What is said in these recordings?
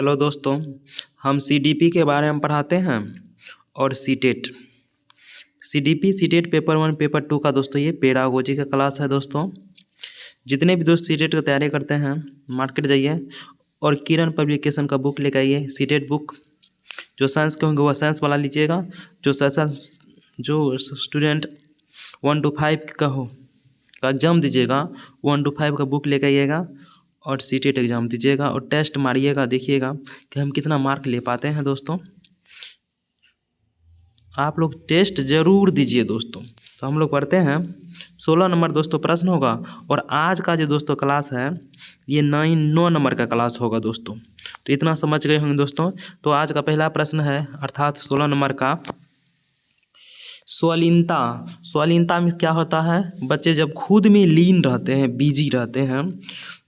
Hello दोस्तों, हम CDP के बारे में पढ़ाते हैं और CTET. CDP CTET paper 1 paper 2 का दोस्तों ये पेडागोजी का क्लास है। दोस्तों जितने भी दोस्त सीटेट की तैयारी करते हैं मार्केट जाइए और किरण पब्लिकेशन का बुक लेकर आइए। सीटेट बुक जो साइंस के होंगे वह साइंस वाला लीजिएगा। जो स्टूडेंट 1 to 5 का एग्ज़ाम दीजिएगा 1 to 5 का बुक लेकर आइएगा और सीटेट एग्ज़ाम दीजिएगा और टेस्ट मारिएगा, देखिएगा कि हम कितना मार्क ले पाते हैं। दोस्तों आप लोग टेस्ट ज़रूर दीजिए दोस्तों। तो हम लोग पढ़ते हैं 16 नंबर दोस्तों प्रश्न होगा और आज का जो दोस्तों क्लास है ये 9 नंबर का क्लास होगा दोस्तों। तो इतना समझ गए होंगे दोस्तों। तो आज का पहला प्रश्न है अर्थात 16 नंबर का स्वलीनता। स्वलीनता में क्या होता है? बच्चे जब खुद में लीन रहते हैं, बिजी रहते हैं,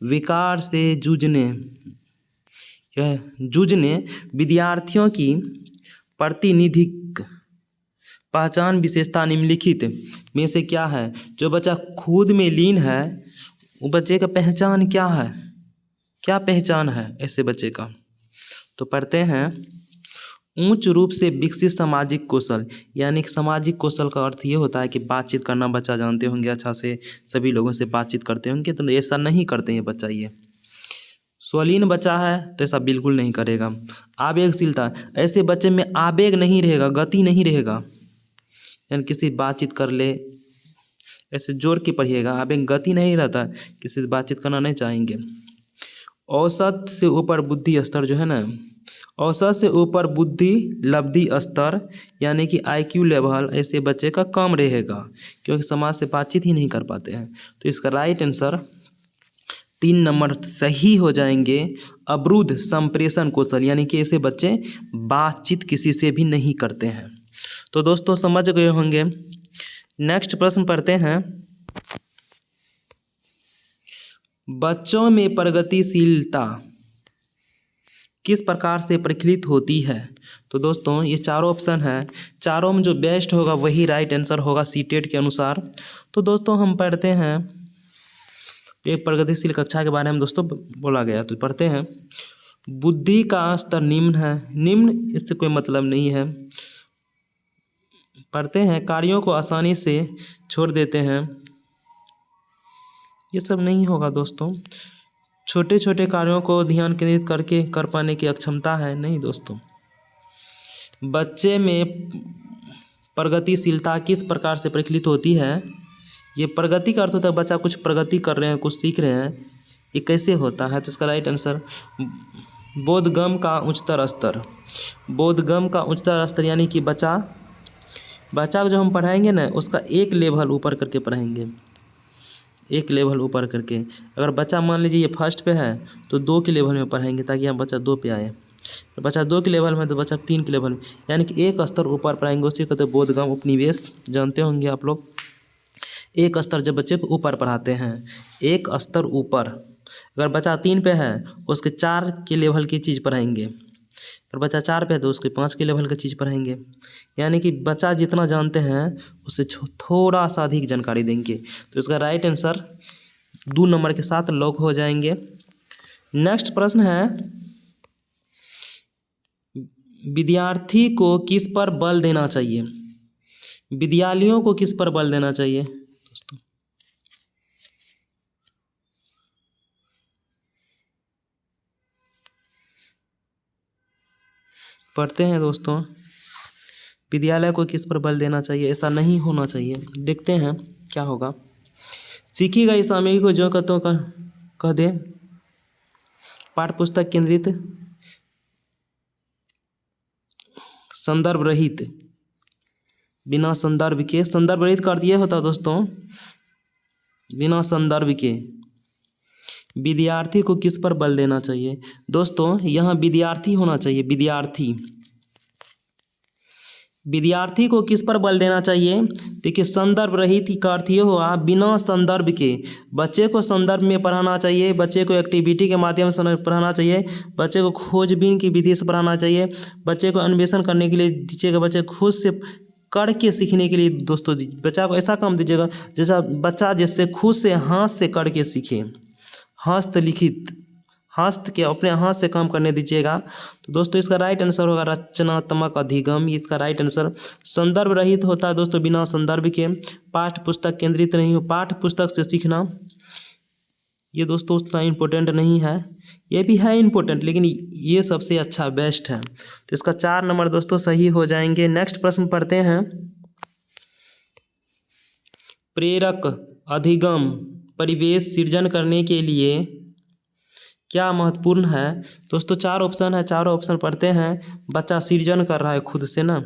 विकार से जूझने विद्यार्थियों की प्रातिनिधिक पहचान विशेषता निम्नलिखित में से क्या है? जो बच्चा खुद में लीन है वो बच्चे का पहचान क्या है? क्या पहचान है ऐसे बच्चे का? तो पढ़ते हैं उच्च रूप से विकसित सामाजिक कौशल। यानी कि सामाजिक कौशल का अर्थ ये होता है कि बातचीत करना बच्चा जानते होंगे, अच्छा से सभी लोगों से बातचीत करते होंगे। तो ऐसा नहीं करते हैं बच्चा। ये स्वलीन बच्चा है तो ऐसा बिल्कुल नहीं करेगा। आवेगशीलता, ऐसे बच्चे में आवेग नहीं रहेगा, गति नहीं रहेगा। यानी किसी बातचीत कर ले ऐसे जोर के पढ़िएगा, आवेग गति नहीं रहता, किसी से बातचीत करना नहीं चाहेंगे। औसत से ऊपर बुद्धि स्तर जो है ना, औसत से ऊपर बुद्धि लब्धि स्तर यानी कि IQ लेवल ऐसे बच्चे का कम रहेगा क्योंकि समाज से बातचीत ही नहीं कर पाते हैं। तो इसका राइट आंसर 3 नंबर सही हो जाएंगे। अवरुद्ध संप्रेषण कौशल यानी कि ऐसे बच्चे बातचीत किसी से भी नहीं करते हैं। तो दोस्तों समझ गए होंगे। नेक्स्ट प्रश्न पढ़ते हैं बच्चों में प्रगतिशीलता किस प्रकार से परिलक्षित होती है? तो दोस्तों ये चारों ऑप्शन है, चारों में जो बेस्ट होगा वही राइट आंसर होगा सीटेट के अनुसार। तो दोस्तों हम पढ़ते हैं एक प्रगतिशील कक्षा के बारे में दोस्तों बोला गया। तो पढ़ते हैं बुद्धि का स्तर निम्न है। निम्न इससे कोई मतलब नहीं है। पढ़ते हैं कार्यों को आसानी से छोड़ देते हैं। ये सब नहीं होगा दोस्तों। छोटे छोटे कार्यों को ध्यान केंद्रित करके कर पाने की अक्षमता है, नहीं दोस्तों। बच्चे में प्रगतिशीलता किस प्रकार से परिलक्षित होती है? ये प्रगति का अर्थ होता है बच्चा कुछ प्रगति कर रहे हैं, कुछ सीख रहे हैं। ये कैसे होता है? तो इसका राइट आंसर बोधगम्य का उच्चतर स्तर। बोधगम्य का उच्चतर स्तर यानी कि बच्चा को जो हम पढ़ाएंगे ना उसका एक लेवल ऊपर करके पढ़ाएंगे, एक लेवल ऊपर करके। अगर बच्चा मान लीजिए ये फर्स्ट पे है तो 2 के लेवल में पढ़ाएंगे ताकि यहाँ बच्चा 2 पे आए। तो बच्चा 2 के लेवल में तो बच्चा 3 के लेवल में, यानी कि एक स्तर ऊपर पढ़ाएंगे। उसी को तो बोधगम्य उपनिवेश जानते होंगे आप लोग। एक स्तर जब बच्चे को ऊपर पढ़ाते हैं, एक स्तर ऊपर। अगर बच्चा 3 पे है उसके 4 के लेवल की चीज़ पढ़ाएंगे। अगर बच्चा 4 पे है तो उसके 5 के लेवल की चीज़ पढ़ाएंगे। यानी कि बच्चा जितना जानते हैं उससे थोड़ा सा अधिक जानकारी देंगे। तो इसका राइट आंसर 2 नंबर के साथ लॉक हो जाएंगे। नेक्स्ट प्रश्न है विद्यार्थी को किस पर बल देना चाहिए? विद्यालयों को किस पर बल देना चाहिए दोस्तों? पढ़ते हैं दोस्तों विद्यालय को किस पर बल देना चाहिए? ऐसा नहीं होना चाहिए। देखते हैं क्या होगा। सीखी गई सामग्री को जो कहते कह दे। पाठ्य पुस्तक केंद्रित, संदर्भ रहित, बिना संदर्भ के। संदर्भ रहित का अर्थ ये होता है दोस्तों बिना संदर्भ के। विद्यार्थी को किस पर बल देना चाहिए? दोस्तों यहाँ विद्यार्थी होना चाहिए। विद्यार्थी को किस पर बल देना चाहिए? देखिए संदर्भ रहित का अर्थ ये हुआ बिना संदर्भ के। बच्चे को संदर्भ में पढ़ाना चाहिए, बच्चे को एक्टिविटी के माध्यम से पढ़ाना चाहिए, बच्चे को खोजबीन की विधि से पढ़ाना चाहिए, बच्चे को अन्वेषण करने के लिए दीजिएगा, बच्चे खुद से करके सीखने के लिए दोस्तों बच्चा को ऐसा काम दीजिएगा जैसा बच्चा जिससे खुद से हाथ से करके सीखे। हस्त के अपने हाथ से काम करने दीजिएगा। तो दोस्तों इसका राइट आंसर होगा रचनात्मक अधिगम, ये इसका राइट आंसर। संदर्भ रहित होता है दोस्तों, बिना संदर्भ के। पाठ्य पुस्तक केंद्रित नहीं हो, पाठ्य पुस्तक से सीखना, ये दोस्तों उतना इम्पोर्टेंट नहीं है, ये भी है इम्पोर्टेंट लेकिन ये सबसे अच्छा बेस्ट है। तो इसका 4 नंबर दोस्तों सही हो जाएंगे। नेक्स्ट प्रश्न पढ़ते हैं। प्रेरक अधिगम परिवेश सृजन करने के लिए क्या महत्वपूर्ण है? दोस्तों 4 ऑप्शन है, चारों ऑप्शन पढ़ते हैं। बच्चा सृजन कर रहा है खुद से ना,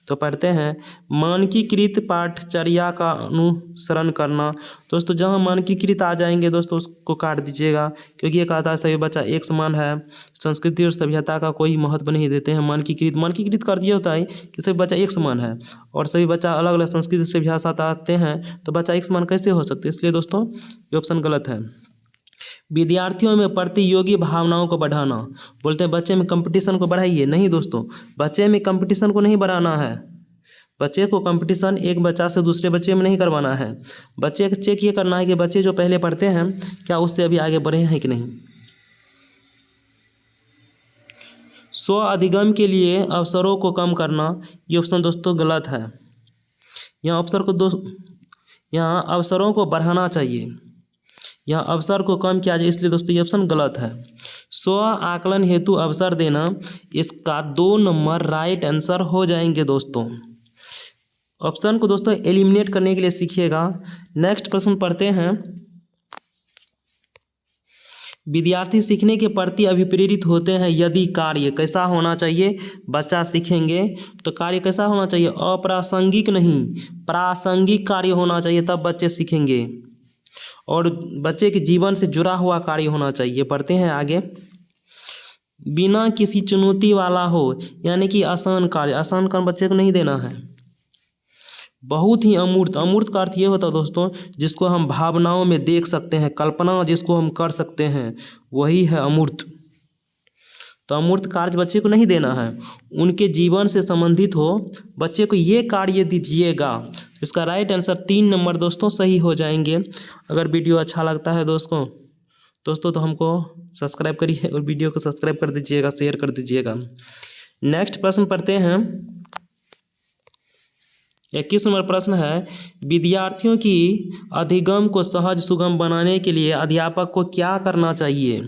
तो पढ़ते हैं मानकीकृत पाठचर्या का अनुसरण करना। दोस्तों जहाँ मानकीकृत आ जाएंगे दोस्तों उसको काट दीजिएगा, क्योंकि ये कहता है सभी बच्चा एक समान है, संस्कृति और सभ्यता का कोई महत्व नहीं देते हैं। मानकीकृत कर दिया होता है कि सभी बच्चा एक समान है, और सभी बच्चा अलग अलग संस्कृति से भाषा आते हैं, तो बच्चा एक समान कैसे हो सकते हैं? इसलिए दोस्तों ये ऑप्शन गलत है। विद्यार्थियों में प्रतियोगी भावनाओं को बढ़ाना, बोलते हैं बच्चे में कंपटीशन को बढ़ाइए। नहीं दोस्तों, बच्चे में कंपटीशन को नहीं बढ़ाना है। बच्चे को कंपटीशन एक बच्चा से दूसरे बच्चे में नहीं करवाना है। बच्चे को चेक ये करना है कि बच्चे जो पहले पढ़ते हैं क्या उससे अभी आगे बढ़े हैं कि नहीं। स्व अधिगम के लिए अवसरों को कम करना, ये ऑप्शन दोस्तों गलत है। यहाँ अवसरों को बढ़ाना चाहिए, यहाँ अवसर को कम किया जाए, इसलिए दोस्तों ये ऑप्शन गलत है। स्व आकलन हेतु अवसर देना, इसका 2 नंबर राइट आंसर हो जाएंगे दोस्तों। ऑप्शन को दोस्तों एलिमिनेट करने के लिए सीखिएगा। नेक्स्ट प्रश्न पढ़ते हैं। विद्यार्थी सीखने के प्रति अभिप्रेरित होते हैं यदि कार्य कैसा होना चाहिए? बच्चा सीखेंगे तो कार्य कैसा होना चाहिए? अप्रासंगिक नहीं, प्रासंगिक कार्य होना चाहिए, तब बच्चे सीखेंगे, और बच्चे के जीवन से जुड़ा हुआ कार्य होना चाहिए। पढ़ते हैं आगे। बिना किसी चुनौती वाला हो, यानी कि आसान कार्य, आसान काम बच्चे को नहीं देना है। बहुत ही अमूर्त, अमूर्त का अर्थ ये होता है दोस्तों जिसको हम भावनाओं में देख सकते हैं, कल्पना जिसको हम कर सकते हैं, वही है अमूर्त। तो अमूर्त कार्य बच्चे को नहीं देना है, उनके जीवन से संबंधित हो, बच्चे को ये कार्य दीजिएगा। इसका राइट आंसर 3 नंबर दोस्तों सही हो जाएंगे। अगर वीडियो अच्छा लगता है दोस्तों तो हमको सब्सक्राइब करिए और वीडियो को सब्सक्राइब कर दीजिएगा, शेयर कर दीजिएगा। नेक्स्ट प्रश्न पढ़ते हैं। 21 नंबर प्रश्न है, विद्यार्थियों की अधिगम को सहज सुगम बनाने के लिए अध्यापक को क्या करना चाहिए?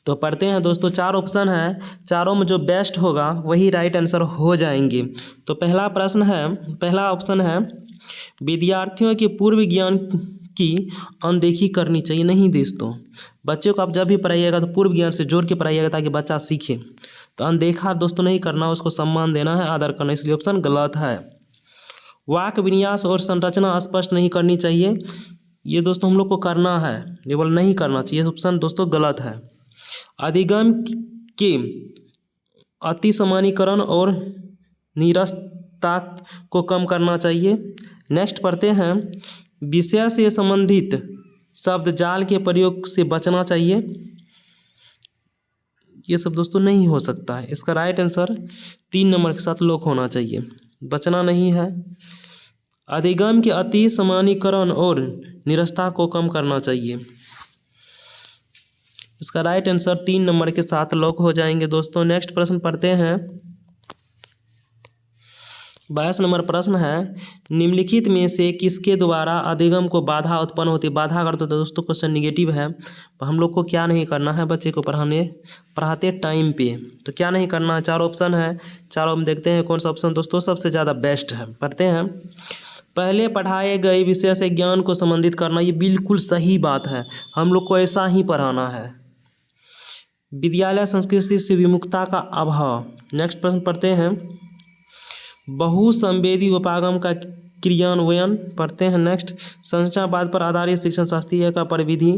तो पढ़ते हैं दोस्तों, 4 ऑप्शन है, चारों में जो बेस्ट होगा वही राइट आंसर हो जाएंगे। तो पहला ऑप्शन है विद्यार्थियों के पूर्व ज्ञान की अनदेखी करनी चाहिए। नहीं दोस्तों, बच्चे को आप जब भी पढ़ाइएगा तो पूर्व ज्ञान से जोड़ के पढ़ाइएगा ताकि बच्चा सीखे। तो अनदेखा दोस्तों नहीं करना, उसको सम्मान देना है, आदर करना, इसलिए ऑप्शन गलत है। वाक्य विन्यास और संरचना स्पष्ट नहीं करनी चाहिए, ये दोस्तों हम लोग को करना है, ये बोल नहीं करना चाहिए, ऑप्शन दोस्तों गलत है। अधिगम के अतिसामान्यीकरण और नीरसता को कम करना चाहिए। नेक्स्ट पढ़ते हैं, विषय से संबंधित शब्द जाल के प्रयोग से बचना चाहिए। ये सब दोस्तों नहीं हो सकता है, इसका राइट आंसर 3 नंबर के साथ लॉक होना चाहिए, बचना नहीं है। अधिगम के अति सामान्यीकरण और निरस्ता को कम करना चाहिए, इसका राइट आंसर 3 नंबर के साथ लॉक हो जाएंगे दोस्तों। नेक्स्ट प्रश्न पढ़ते हैं। 22 नंबर प्रश्न है, निम्नलिखित में से किसके द्वारा अधिगम को बाधा उत्पन्न होती है? बाधा अगर तो दोस्तों क्वेश्चन निगेटिव है, तो हम लोग को क्या नहीं करना है बच्चे को पढ़ाते टाइम पे, तो क्या नहीं करना है? 4 ऑप्शन है, चारों में देखते हैं कौन सा ऑप्शन दोस्तों सबसे ज़्यादा बेस्ट है। पढ़ते हैं, पहले पढ़ाए गए विषय से ज्ञान को संबंधित करना, ये बिल्कुल सही बात है, हम लोग को ऐसा ही पढ़ाना है। विद्यालय संस्कृति से विमुखता का अभाव। नेक्स्ट प्रश्न पढ़ते हैं, बहुसंवेदी उपागम का क्रियान्वयन। पढ़ते हैं नेक्स्ट, संरचनावाद पर आधारित शिक्षण शास्त्रीय का परिविधि।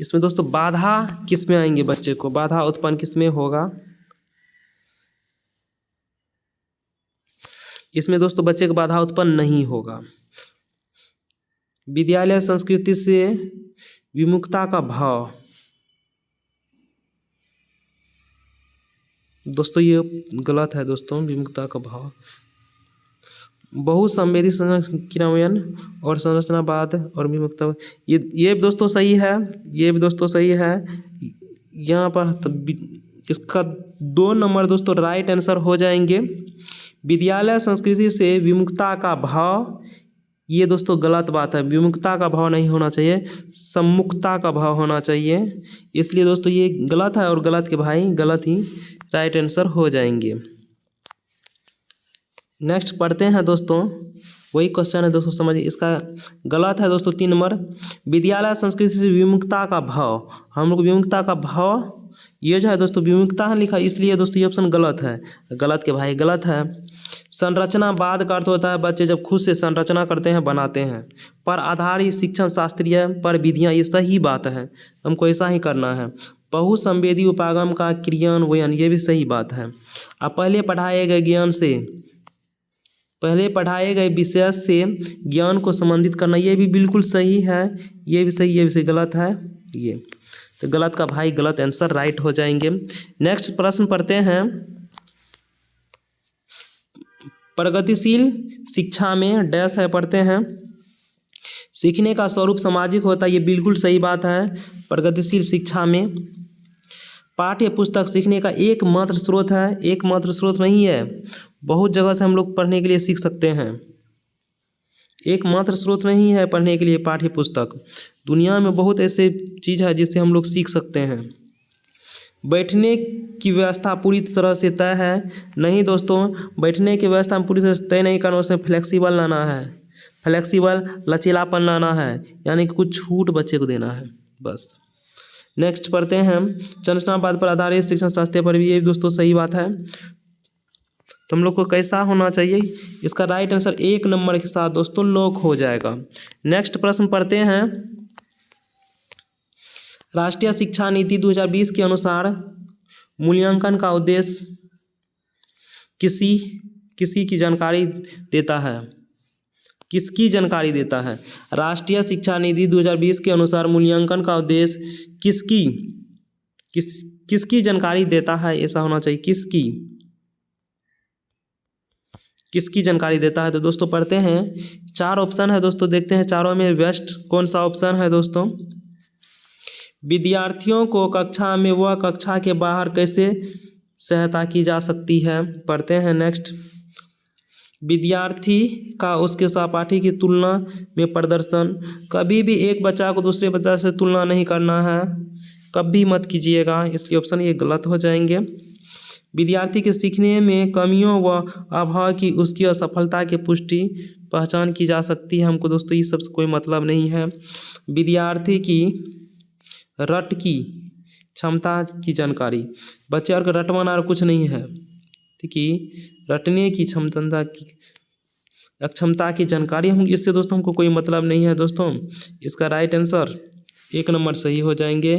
इसमें दोस्तों बाधा किस में आएंगे? बच्चे को बाधा उत्पन्न किस में होगा? इसमें दोस्तों बच्चे को बाधा उत्पन्न नहीं होगा। विद्यालय संस्कृति से विमुखता का भाव, दोस्तों ये गलत है दोस्तों, विमुखता का भाव बहुसंवेदी क्रियान्वयन और संरचनावाद और विमुक्ता, ये दोस्तों सही है, ये भी दोस्तों सही है। यहाँ पर इसका 2 नंबर दोस्तों राइट आंसर हो जाएंगे। विद्यालय संस्कृति से विमुक्ता का भाव, ये दोस्तों गलत बात है, विमुक्ता का भाव नहीं होना चाहिए, सम्मुखता का भाव होना चाहिए। इसलिए दोस्तों ये गलत है और गलत के भाई गलत ही राइट आंसर हो जाएंगे। नेक्स्ट पढ़ते हैं दोस्तों, वही क्वेश्चन है दोस्तों, समझिए इसका गलत है दोस्तों 3 नंबर। विद्यालय संस्कृति से विमुक्ता का भाव, हम लोग विमुक्ता का भाव, ये जो है दोस्तों विमुक्ता है लिखा, इसलिए दोस्तों ये ऑप्शन गलत है, गलत के भाई गलत है। संरचनावाद का अर्थ होता है बच्चे जब खुद से संरचना करते हैं, बनाते हैं। पर आधारित शिक्षण शास्त्रीय पर विधियाँ, ये सही बात है, हमको ऐसा ही करना है। बहुसंवेदी उपागम का क्रियान्वयन, ये भी सही बात है। अब पहले पढ़ाए गए ज्ञान से, पहले पढ़ाए गए विषय से ज्ञान को संबंधित करना, ये भी बिल्कुल सही है, ये भी सही, ये भी सही, गलत है ये, तो गलत का भाई गलत आंसर राइट हो जाएंगे। नेक्स्ट प्रश्न पढ़ते हैं, प्रगतिशील शिक्षा में डैश है, पढ़ते हैं। सीखने का स्वरूप सामाजिक होता है, ये बिल्कुल सही बात है। प्रगतिशील शिक्षा में पाठ्य पुस्तक सीखने का एकमात्र स्रोत है, एकमात्र स्रोत नहीं है, बहुत जगह से हम लोग पढ़ने के लिए सीख सकते हैं, एकमात्र स्रोत नहीं है पढ़ने के लिए पाठ्य पुस्तक। दुनिया में बहुत ऐसे चीज़ है जिससे हम लोग सीख सकते हैं। बैठने की व्यवस्था पूरी तरह से तय है, नहीं दोस्तों, बैठने की व्यवस्था हम पूरी तरह से तय नहीं करना, उसमें फ्लेक्सिबल लाना है, फ्लेक्सिबल लचीलापन लाना है, यानी कि कुछ छूट बच्चे को देना है बस। नेक्स्ट पढ़ते हैं हम, संरचनावाद पर आधारित शिक्षण शास्त्र पर भी, ये दोस्तों सही बात है। तो हम लोग को कैसा होना चाहिए, इसका राइट आंसर 1 नंबर के साथ दोस्तों लॉक हो जाएगा। नेक्स्ट प्रश्न पढ़ते हैं, राष्ट्रीय शिक्षा नीति 2020 के अनुसार मूल्यांकन का उद्देश्य किसी की जानकारी देता है, किसकी जानकारी देता है। राष्ट्रीय शिक्षा नीति 2020 के अनुसार मूल्यांकन का उद्देश्य किसकी जानकारी देता है, ऐसा होना चाहिए, किसकी जानकारी देता है। तो दोस्तों पढ़ते हैं, 4 ऑप्शन है दोस्तों, देखते हैं चारों में बेस्ट कौन सा ऑप्शन है दोस्तों। विद्यार्थियों को कक्षा में व कक्षा के बाहर कैसे सहायता की जा सकती है, पढ़ते हैं। नेक्स्ट, विद्यार्थी का उसके सहपाठी की तुलना में प्रदर्शन, कभी भी एक बच्चा को दूसरे बच्चा से तुलना नहीं करना है, कभी मत कीजिएगा, इसलिए ऑप्शन ये गलत हो जाएंगे। विद्यार्थी के सीखने में कमियों व अभाव की उसकी असफलता की पुष्टि पहचान की जा सकती है, हमको दोस्तों ये सबसे कोई मतलब नहीं है। विद्यार्थी की रट की क्षमता की जानकारी, बच्चे और रटवाना और कुछ नहीं है, ठीक है, रटने की क्षमता की जानकारी, हम इससे दोस्तों हमको कोई मतलब नहीं है दोस्तों। इसका राइट आंसर 1 नंबर सही हो जाएंगे।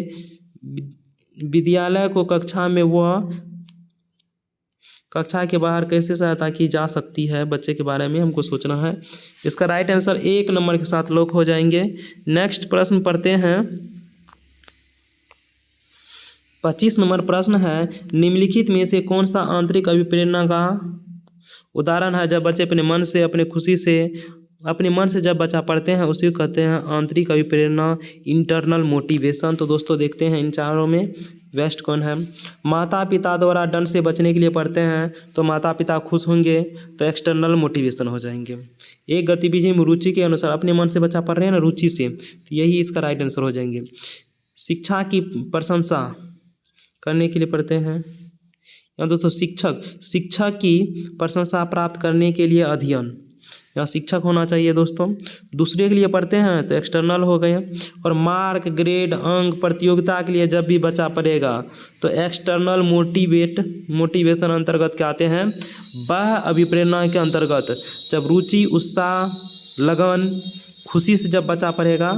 विद्यालय को कक्षा में व कक्षा के बाहर कैसे सहायता की जा सकती है, बच्चे के बारे में हमको सोचना है, इसका राइट आंसर 1 नंबर के साथ लॉक हो जाएंगे। नेक्स्ट प्रश्न पढ़ते हैं, 25 नंबर प्रश्न है, निम्नलिखित में से कौन सा आंतरिक अभिप्रेरणा का उदाहरण है। जब बच्चे अपने मन से, अपने खुशी से, अपने मन से जब बच्चा पढ़ते हैं उसी को कहते हैं आंतरिक अभिप्रेरणा, इंटरनल मोटिवेशन। तो दोस्तों देखते हैं इन चारों में बेस्ट कौन है। माता पिता द्वारा दंड से बचने के लिए पढ़ते हैं तो माता पिता खुश होंगे, तो एक्सटर्नल मोटिवेशन हो जाएंगे। एक गतिविधि में रुचि के अनुसार, अपने मन से बच्चा पढ़ रहे हैं ना रुचि से, तो यही इसका राइट आंसर हो जाएंगे। शिक्षा की प्रशंसा करने के लिए पढ़ते हैं, या दोस्तों शिक्षक की प्रशंसा प्राप्त करने के लिए अध्ययन, या शिक्षक होना चाहिए दोस्तों। दूसरे के लिए पढ़ते हैं तो एक्सटर्नल हो गए। और मार्क, ग्रेड, अंक प्रतियोगिता के लिए जब भी बच्चा पढ़ेगा तो एक्सटर्नल मोटिवेशन अंतर्गत क्या आते हैं, वह अभिप्रेरणा के अंतर्गत। जब रुचि, उत्साह, लगन, खुशी से जब बच्चा पढ़ेगा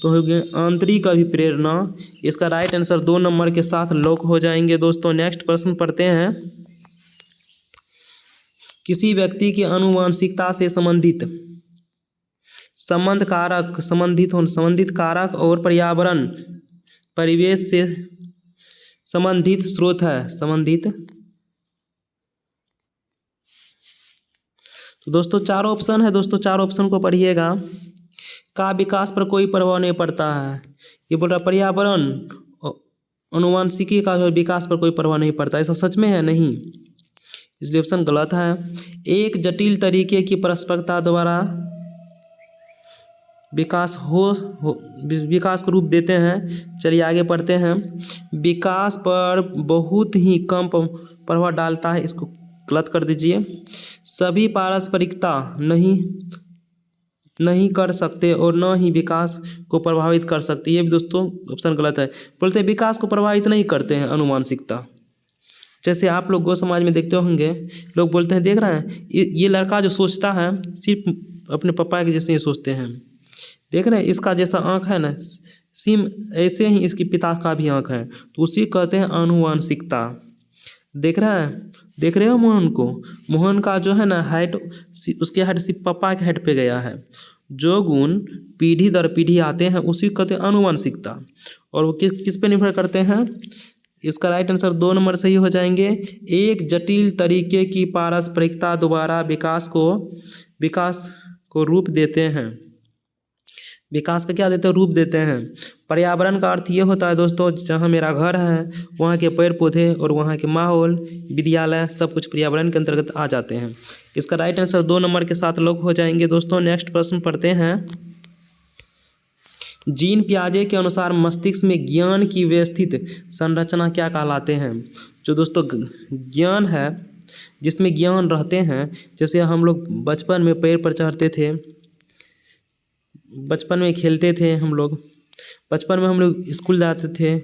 तो होगी आंतरिक अभिप्रेरणा। इसका राइट आंसर 2 नंबर के साथ लॉक हो जाएंगे दोस्तों। नेक्स्ट प्रश्न पढ़ते हैं, किसी व्यक्ति की आनुवंशिकता से संबंधित कारक और पर्यावरण परिवेश से संबंधित स्रोत है, तो दोस्तों चारों ऑप्शन है दोस्तों, चारों ऑप्शन को पढ़िएगा। का विकास पर कोई प्रभाव नहीं पड़ता है, ये बोल रहा पर्यावरण अनुवांशिकी का विकास पर कोई प्रभाव नहीं पड़ता। ऐसा सच में है? नहीं, इसलिए ऑप्शन गलत है। एक जटिल तरीके की परस्परता द्वारा विकास विकास को रूप देते हैं। चलिए आगे पढ़ते हैं। विकास पर बहुत ही कम प्रभाव डालता है, इसको गलत कर दीजिए। सभी पारस्परिकता नहीं कर सकते और न ही विकास को प्रभावित कर सकते, ये भी दोस्तों ऑप्शन गलत है। बोलते हैं विकास को प्रभावित नहीं करते हैं अनुवांशिकता। जैसे आप लोग गौ समाज में देखते होंगे, लोग बोलते हैं देख रहे हैं ये लड़का जो सोचता है सिर्फ अपने पापा के जैसे ही सोचते हैं, देख रहे हैं इसका जैसा आँख है ना सेम ऐसे ही इसके पिता का भी आँख है, तो उसी कहते हैं अनुवांशिकता। देख रहे हो मोहन को, मोहन का जो है ना हाइट उसके हाइट सिर्फ पापा के हाइट पे गया है। जो गुण पीढ़ी दर पीढ़ी आते हैं उसी को कहते हैं अनुवांशिकता। और वो किस पे निर्भर करते हैं? इसका राइट आंसर 2 नंबर सही हो जाएंगे। एक जटिल तरीके की पारस्परिकता द्वारा विकास को रूप देते हैं। विकास का क्या देते हैं? रूप देते हैं। पर्यावरण का अर्थ ये होता है दोस्तों, जहाँ मेरा घर है वहाँ के पेड़ पौधे और वहाँ के माहौल, विद्यालय, सब कुछ पर्यावरण के अंतर्गत आ जाते हैं। इसका राइट आंसर 2 नंबर के साथ लॉक हो जाएंगे। दोस्तों नेक्स्ट प्रश्न पढ़ते हैं। जीन पियाजे के अनुसार मस्तिष्क में ज्ञान की व्यवस्थित संरचना क्या कहलाते हैं? जो दोस्तों ज्ञान है जिसमें ज्ञान रहते हैं, जैसे हम लोग बचपन में पेड़ पर चढ़ते थे, बचपन में खेलते थे हम लोग, बचपन में हम लोग स्कूल जाते थे,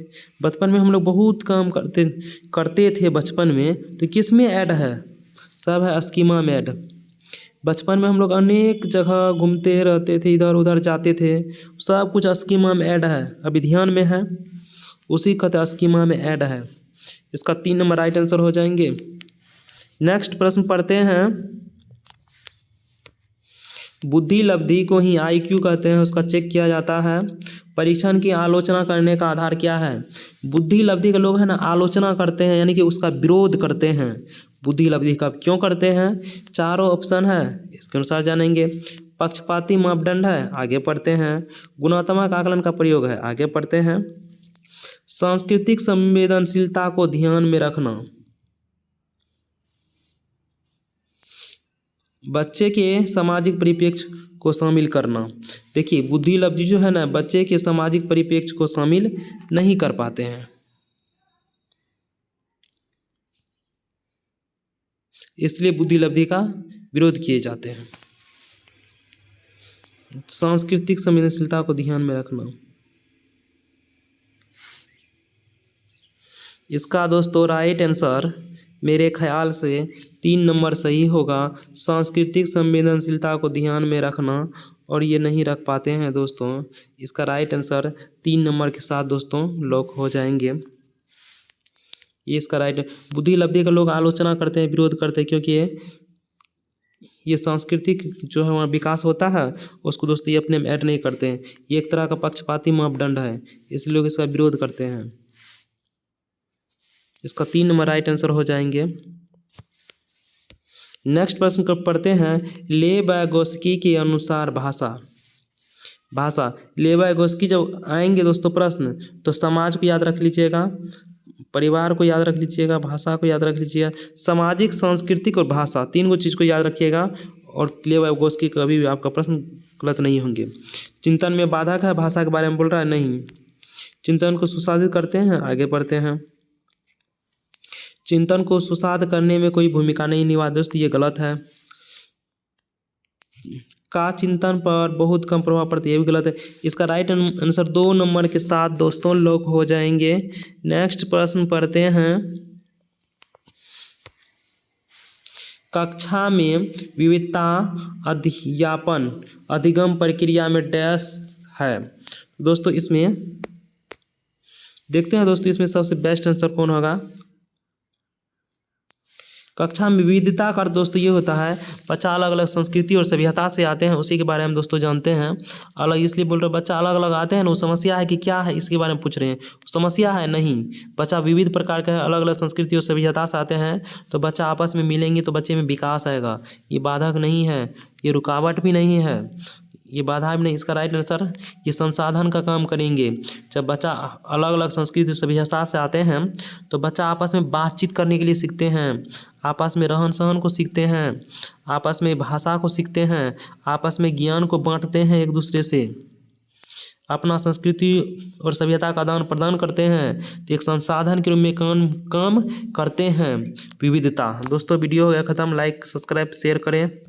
बचपन में हम लोग बहुत काम करते थे बचपन में, तो किस में ऐड है? सब है स्कीमा में ऐड। बचपन में हम लोग अनेक जगह घूमते रहते थे, इधर उधर जाते थे, सब कुछ स्कीमा में ऐड है, अभी ध्यान में है, उसी का स्कीमा में ऐड है। इसका 3 नंबर राइट आंसर हो जाएंगे। नेक्स्ट प्रश्न पढ़ते हैं। बुद्धि लब्धि को ही IQ कहते हैं, उसका चेक किया जाता है। परीक्षण की आलोचना करने का आधार क्या है? बुद्धि लब्धि के लोग है ना आलोचना करते हैं, यानी कि उसका विरोध करते हैं। बुद्धि लब्धि का क्यों करते हैं? चारों ऑप्शन है, इसके अनुसार जानेंगे। पक्षपाती मापदंड है, आगे पढ़ते हैं। गुणात्मक आकलन का प्रयोग है, आगे पढ़ते हैं। सांस्कृतिक संवेदनशीलता को ध्यान में रखना, बच्चे के सामाजिक परिप्रेक्ष्य को शामिल करना। देखिए बुद्धि लब्धि जो है ना बच्चे के सामाजिक परिप्रेक्ष्य को शामिल नहीं कर पाते हैं, इसलिए बुद्धि लब्धि का विरोध किए जाते हैं। सांस्कृतिक संवेदनशीलता को ध्यान में रखना, इसका दोस्तों राइट आंसर मेरे ख्याल से 3 नंबर सही होगा। सांस्कृतिक संवेदनशीलता को ध्यान में रखना, और ये नहीं रख पाते हैं दोस्तों। इसका राइट आंसर 3 नंबर के साथ दोस्तों लॉक हो जाएंगे। ये इसका राइट। बुद्धि लब्धि का लोग आलोचना करते हैं, विरोध करते हैं, क्योंकि ये सांस्कृतिक जो है वहाँ विकास होता है उसको दोस्तों ये अपने में ऐड नहीं करते हैं। ये एक तरह का पक्षपाती मापदंड है, इसलिए लोग इसका विरोध करते हैं। इसका 3 नंबर राइट आंसर हो जाएंगे। नेक्स्ट प्रश्न को पढ़ते हैं। लेव वाइगोस्की के अनुसार भाषा लेव वाइगोस्की जब आएंगे दोस्तों प्रश्न, तो समाज को याद रख लीजिएगा, परिवार को याद रख लीजिएगा, भाषा को याद रख लीजिएगा। सामाजिक, सांस्कृतिक और भाषा, 3 चीज़ को याद रखिएगा, और लेव वाइगोस्की कभी भी आपका प्रश्न गलत नहीं होंगे। चिंतन में बाधक है, भाषा के बारे में बोल रहा है, नहीं। चिंतन को सुसाधित करते हैं, आगे बढ़ते हैं। चिंतन को सुसाध करने में कोई भूमिका नहीं निभाते दोस्तों, ये गलत है। का चिंतन पर बहुत कम प्रभाव पड़ता है, ये भी गलत है। इसका राइट आंसर 2 नंबर के साथ दोस्तों लॉक हो जाएंगे। नेक्स्ट प्रश्न पढ़ते हैं। कक्षा में विविधता अध्यापन अधिगम प्रक्रिया में डैश है दोस्तों, इसमें देखते हैं दोस्तों इसमें सबसे बेस्ट आंसर कौन होगा। कक्षा में विविधता का दोस्तों ये होता है बच्चा अलग अलग संस्कृति और सभ्यता से आते हैं, उसी के बारे में दोस्तों जानते हैं। अलग इसलिए बोल रहे बच्चा अलग अलग आते हैं ना, वो समस्या है कि क्या है इसके बारे में पूछ रहे हैं। समस्या है नहीं, बच्चा विविध प्रकार के अलग अलग संस्कृति और सभ्यता से आते हैं, तो बच्चा आपस में मिलेंगे तो बच्चे में विकास आएगा। ये बाधक नहीं है, ये रुकावट भी नहीं है, ये बाधा भी नहीं। इसका राइट आंसर ये संसाधन का काम करेंगे। जब बच्चा अलग अलग संस्कृति सभ्यता से आते हैं तो बच्चा आपस में बातचीत करने के लिए सीखते हैं, आपस में रहन सहन को सीखते हैं, आपस में भाषा को सीखते हैं, आपस में ज्ञान को बांटते हैं, एक दूसरे से अपना संस्कृति और सभ्यता का आदान प्रदान करते हैं, तो एक संसाधन के रूप में काम करते हैं विविधता। दोस्तों वीडियो हो गया ख़त्म, लाइक सब्सक्राइब शेयर करें।